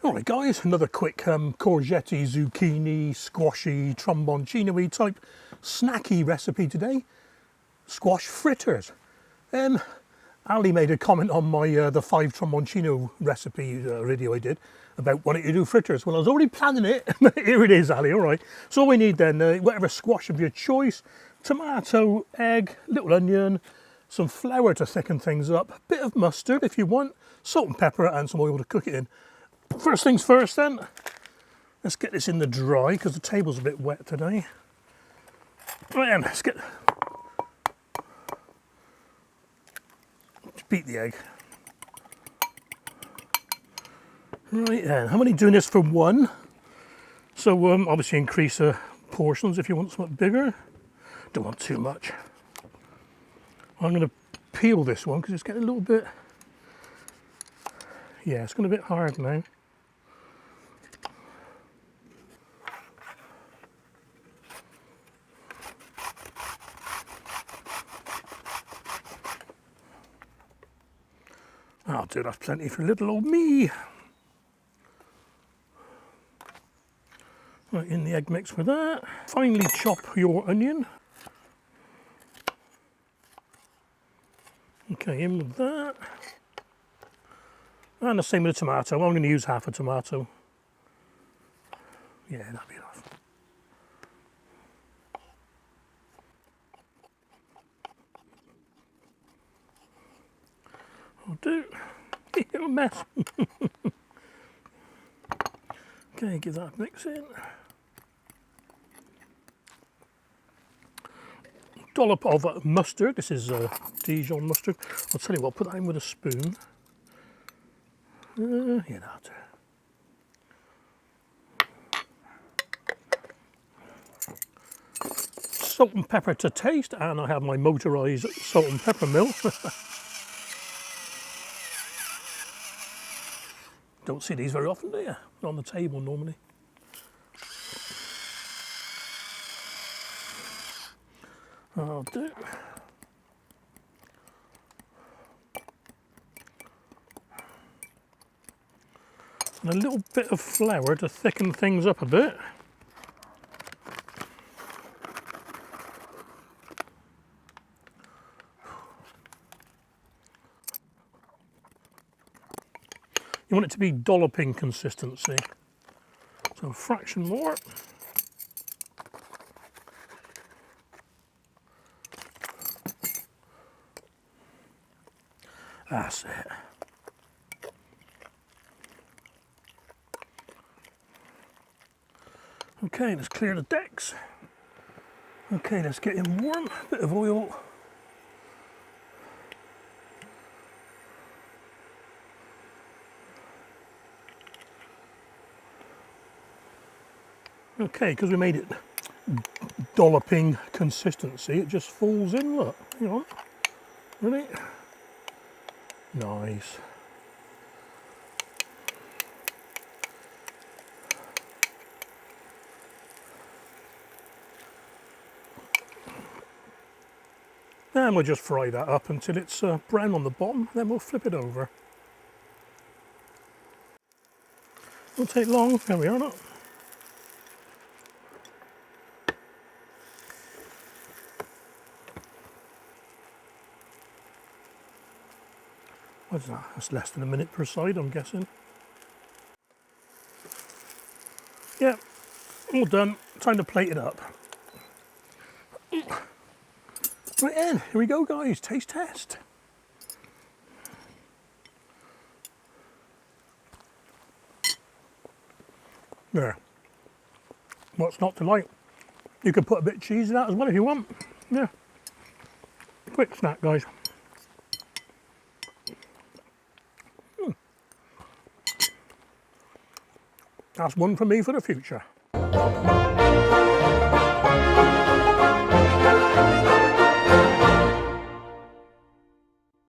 Alright guys, another quick courgette, zucchini, squashy, tromboncino type snacky recipe today. Squash fritters. Ali made a comment on my the 5 tromboncino recipe video I did about wanting to do fritters. Well, I was already planning it. Here it is, Ali, alright. So all we need then, whatever squash of your choice, tomato, egg, little onion, some flour to thicken things up, a bit of mustard if you want, salt and pepper and some oil to cook it in. First things first then, let's get this in the dry because the table's a bit wet today. Right then, let's beat the egg. Right then, I'm only doing this for one, so obviously increase the portions if you want something bigger. Don't want too much. I'm going to peel this one because it's getting a little bit, yeah, it's getting a bit hard now. I'll do, that's plenty for little old me. Right, in the egg mix with that. Finely chop your onion. Okay, in with that. And the same with the tomato. I'm going to use half a tomato. Yeah, that'll be enough. I'll do. A mess. Okay, give that a mix in. Dollop of mustard. This is Dijon mustard. I'll tell you what, put that in with a spoon. Yeah, that'll do. Salt and pepper to taste, and I have my motorised salt and pepper mill. Don't see these very often, do you? They're on the table normally. I'll do. And a little bit of flour to thicken things up a bit. You want it to be dolloping consistency. So a fraction more. That's it. Okay, let's clear the decks. Okay, let's get him warm. Bit of oil. Okay, because we made it dolloping consistency, it just falls in, look. Hang on. Ready? Nice. And we'll just fry that up until it's brown on the bottom, then we'll flip it over. Won't take long. There we are, look. What's that? That's less than a minute per side, I'm guessing. Yeah, all done. Time to plate it up. Right then, here we go guys, taste test. There. What's not to like? You can put a bit of cheese in that as well if you want. Yeah. Quick snack guys. That's one for me for the future.